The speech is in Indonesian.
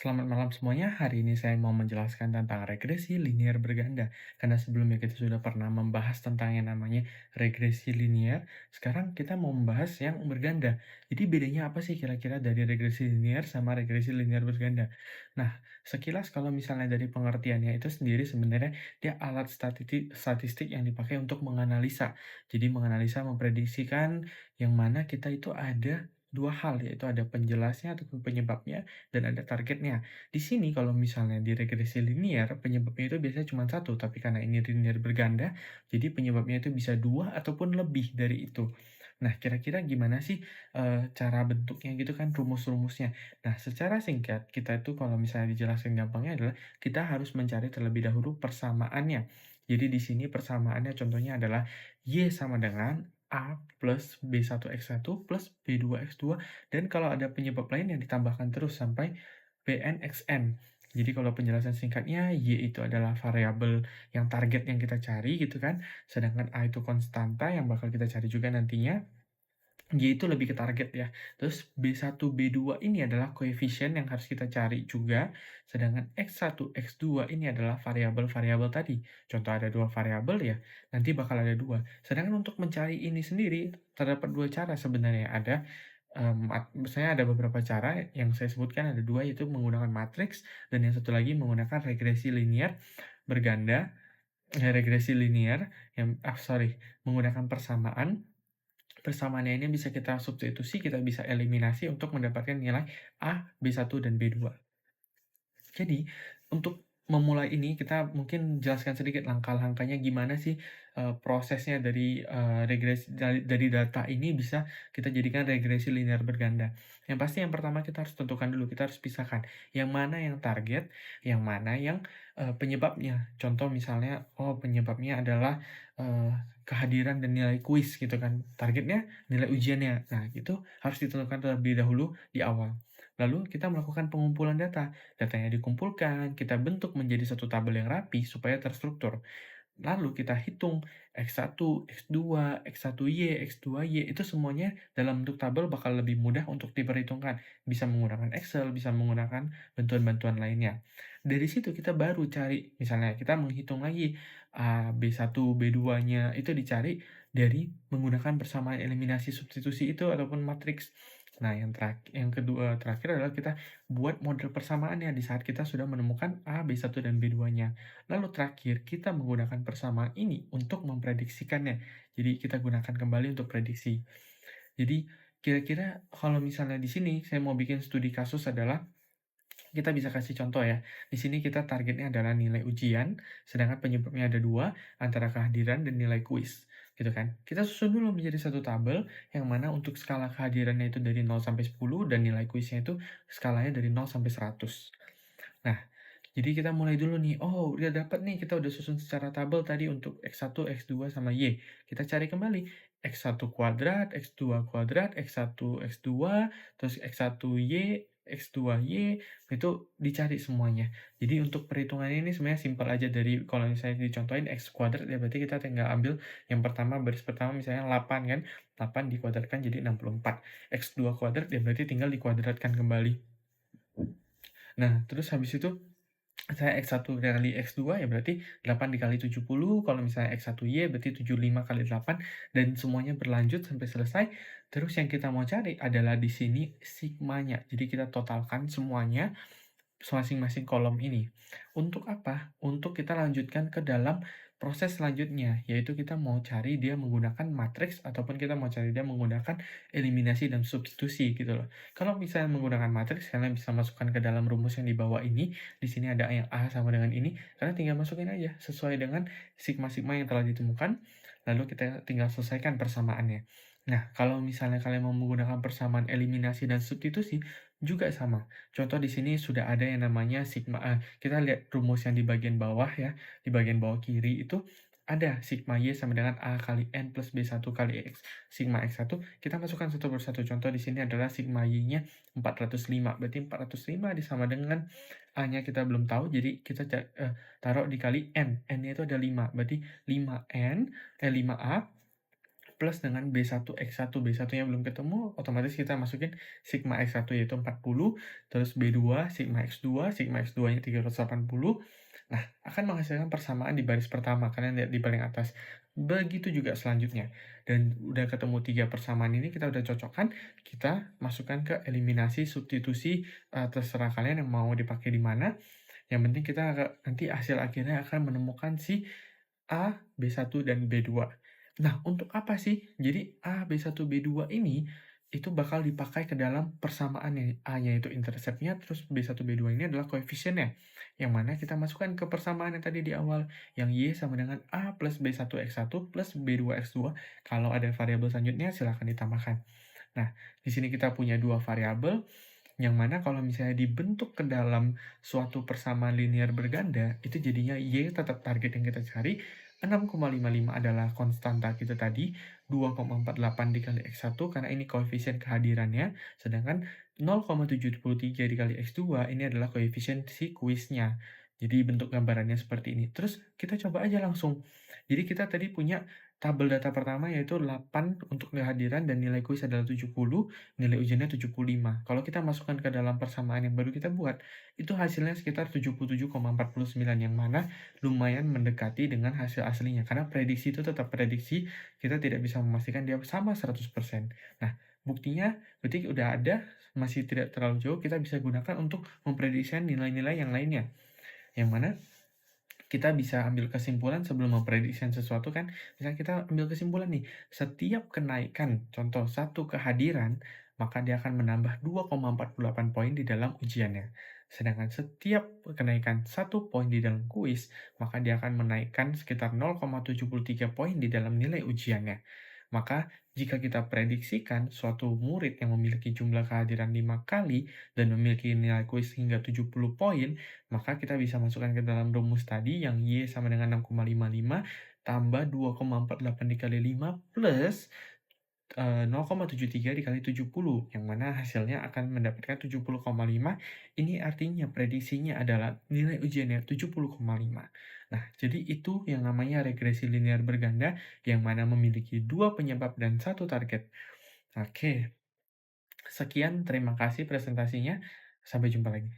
Selamat malam semuanya. Hari ini saya mau menjelaskan tentang regresi linear berganda. Karena sebelumnya kita sudah pernah membahas tentang yang namanya regresi linear, sekarang kita mau membahas yang berganda. Jadi bedanya apa sih kira-kira dari regresi linear sama regresi linear berganda? Nah, sekilas kalau misalnya dari pengertiannya itu sendiri sebenarnya dia alat statistik yang dipakai untuk menganalisa. Jadi menganalisa memprediksikan yang mana kita itu ada dua hal, yaitu ada penjelasnya ataupun penyebabnya dan ada targetnya. Di sini kalau misalnya di regresi linear, penyebabnya itu biasanya cuma satu, tapi karena ini linear berganda, jadi penyebabnya itu bisa dua ataupun lebih dari itu. Nah, kira-kira gimana sih cara bentuknya gitu kan, rumus-rumusnya? Nah, secara singkat, kita itu kalau misalnya dijelaskan gampangnya adalah kita harus mencari terlebih dahulu persamaannya. Jadi di sini persamaannya contohnya adalah Y sama dengan A plus B1X1 plus B2X2 dan kalau ada penyebab lain yang ditambahkan terus sampai Pn(xn). Jadi kalau penjelasan singkatnya, Y itu adalah variabel yang target yang kita cari gitu kan, sedangkan A itu konstanta yang bakal kita cari juga nantinya, Y itu lebih ke target ya. Terus B1, B2 ini adalah koefisien yang harus kita cari juga, sedangkan X1, X2 ini adalah variabel-variabel tadi. Contoh ada dua variabel ya, nanti bakal ada dua. Sedangkan untuk mencari ini sendiri, terdapat dua cara sebenarnya. Misalnya ada beberapa cara yang saya sebutkan ada dua, yaitu menggunakan matriks, dan yang satu lagi menggunakan regresi linear berganda, regresi linear, menggunakan persamaan. Persamaannya ini bisa kita substitusi, kita bisa eliminasi untuk mendapatkan nilai A, B1, dan B2. Jadi, untuk memulai ini kita mungkin jelaskan sedikit langkah-langkahnya gimana sih, prosesnya dari data ini bisa kita jadikan regresi linear berganda. Yang pasti yang pertama kita harus tentukan dulu, kita harus pisahkan yang mana yang target, yang mana yang, penyebabnya. Contoh misalnya, oh penyebabnya adalah, eee, kehadiran dan nilai kuis gitu kan, targetnya nilai ujiannya. Nah, itu harus ditentukan terlebih dahulu di awal. Lalu kita melakukan pengumpulan data. Datanya dikumpulkan, kita bentuk menjadi satu tabel yang rapi supaya terstruktur. Lalu kita hitung X1, X2, X1Y, X2Y, itu semuanya dalam bentuk tabel bakal lebih mudah untuk diperhitungkan. Bisa menggunakan Excel, bisa menggunakan bantuan-bantuan lainnya. Dari situ kita baru cari, misalnya kita menghitung lagi A, B1, B2-nya, itu dicari dari menggunakan persamaan eliminasi substitusi itu ataupun matriks. Nah, terakhir adalah kita buat model persamaannya di saat kita sudah menemukan A, B1, dan B2-nya. Lalu terakhir, kita menggunakan persamaan ini untuk memprediksikannya. Jadi kita gunakan kembali untuk prediksi. Jadi kira-kira kalau misalnya di sini saya mau bikin studi kasus adalah kita bisa kasih contoh ya. Di sini kita targetnya adalah nilai ujian, sedangkan penyebabnya ada dua, antara kehadiran dan nilai kuis, gitu kan. Kita susun dulu menjadi satu tabel, yang mana untuk skala kehadirannya itu dari 0 sampai 10, dan nilai kuisnya itu skalanya dari 0 sampai 100. Nah, jadi kita mulai dulu nih, oh udah dapat nih, kita udah susun secara tabel tadi untuk X1, X2, sama Y. Kita cari kembali, X1 kuadrat, X2 kuadrat, X1, X2, terus X1Y, X2Y, itu dicari semuanya. Jadi untuk perhitungannya ini sebenarnya simpel aja, dari kalau misalnya dicontohin X kuadrat ya berarti kita tinggal ambil yang pertama, baris pertama misalnya 8 kan, 8 dikuadratkan jadi 64. X2 kuadrat ya berarti tinggal dikuadratkan kembali. Nah, terus habis itu saya X1 kali X2 ya berarti 8 dikali 70, kalau misalnya X1Y berarti 75 kali 8, dan semuanya berlanjut sampai selesai. Terus yang kita mau cari adalah di sini sigmanya. Jadi kita totalkan semuanya masing-masing kolom ini. Untuk apa? Untuk kita lanjutkan ke dalam proses selanjutnya, yaitu kita mau cari dia menggunakan matriks ataupun kita mau cari dia menggunakan eliminasi dan substitusi gitu loh. Kalau misalnya menggunakan matriks, kalian bisa masukkan ke dalam rumus yang di bawah ini. Di sini ada yang A sama dengan ini, kalian tinggal masukin aja sesuai dengan sigma-sigma yang telah ditemukan, lalu kita tinggal selesaikan persamaannya. Nah, kalau misalnya kalian mau menggunakan persamaan eliminasi dan substitusi, juga sama. Contoh di sini sudah ada yang namanya sigma A. Kita lihat rumus yang di bagian bawah ya, di bagian bawah kiri itu ada sigma Y sama dengan A kali N plus B1 kali X. Sigma X1, kita masukkan satu persatu. Contoh di sini adalah sigma Y-nya 405. Berarti 405 disama dengan A-nya kita belum tahu, jadi kita taruh dikali N. N-nya itu ada 5. Berarti 5A plus dengan B1 X1. B1-nya belum ketemu, otomatis kita masukin sigma X1 yaitu 40, terus B2, sigma X2, sigma X2-nya 380. Nah, akan menghasilkan persamaan di baris pertama, kalian lihat di paling atas. Begitu juga selanjutnya. Dan udah ketemu 3 persamaan ini, kita udah cocokkan, kita masukkan ke eliminasi, substitusi, terserah kalian yang mau dipakai di mana. Yang penting kita nanti hasil akhirnya akan menemukan si A, B1, dan B2. Nah, untuk apa sih? Jadi A, B1, B2 ini itu bakal dipakai ke dalam persamaannya. A-nya itu interceptnya, terus B1, B2 ini adalah koefisiennya. Yang mana kita masukkan ke persamaan yang tadi di awal. Yang Y sama dengan A plus B1 X1 plus B2 X2. Kalau ada variabel selanjutnya, silahkan ditambahkan. Nah, di sini kita punya dua variabel, yang mana kalau misalnya dibentuk ke dalam suatu persamaan linear berganda, itu jadinya Y tetap target yang kita cari, 6,55 adalah konstanta kita tadi, 2,48 dikali X1 karena ini koefisien kehadirannya, sedangkan 0,73 dikali X2 ini adalah koefisien si kuisnya. Jadi bentuk gambarannya seperti ini. Terus kita coba aja langsung. Jadi kita tadi punya tabel data pertama yaitu 8 untuk kehadiran dan nilai kuis adalah 70, nilai ujiannya 75. Kalau kita masukkan ke dalam persamaan yang baru kita buat, itu hasilnya sekitar 77,49 yang mana lumayan mendekati dengan hasil aslinya. Karena prediksi itu tetap prediksi, kita tidak bisa memastikan dia sama 100%. Nah, buktinya berarti udah ada, masih tidak terlalu jauh, kita bisa gunakan untuk memprediksikan nilai-nilai yang lainnya. Yang mana kita bisa ambil kesimpulan sebelum memprediksikan sesuatu kan, misalnya kita ambil kesimpulan nih, setiap kenaikan contoh satu kehadiran, maka dia akan menambah 2,48 poin di dalam ujiannya. Sedangkan setiap kenaikan 1 poin di dalam kuis, maka dia akan menaikkan sekitar 0,73 poin di dalam nilai ujiannya. Maka jika kita prediksikan suatu murid yang memiliki jumlah kehadiran 5 kali dan memiliki nilai kuis hingga 70 poin, maka kita bisa masukkan ke dalam rumus tadi yang Y sama dengan 6,55 tambah 2,48 dikali 5 plus 0,73 dikali 70, yang mana hasilnya akan mendapatkan 70,5. Ini artinya prediksinya adalah nilai ujiannya 70,5. Nah, jadi itu yang namanya regresi linear berganda, yang mana memiliki dua penyebab dan satu target. Oke, sekian terima kasih presentasinya. Sampai jumpa lagi.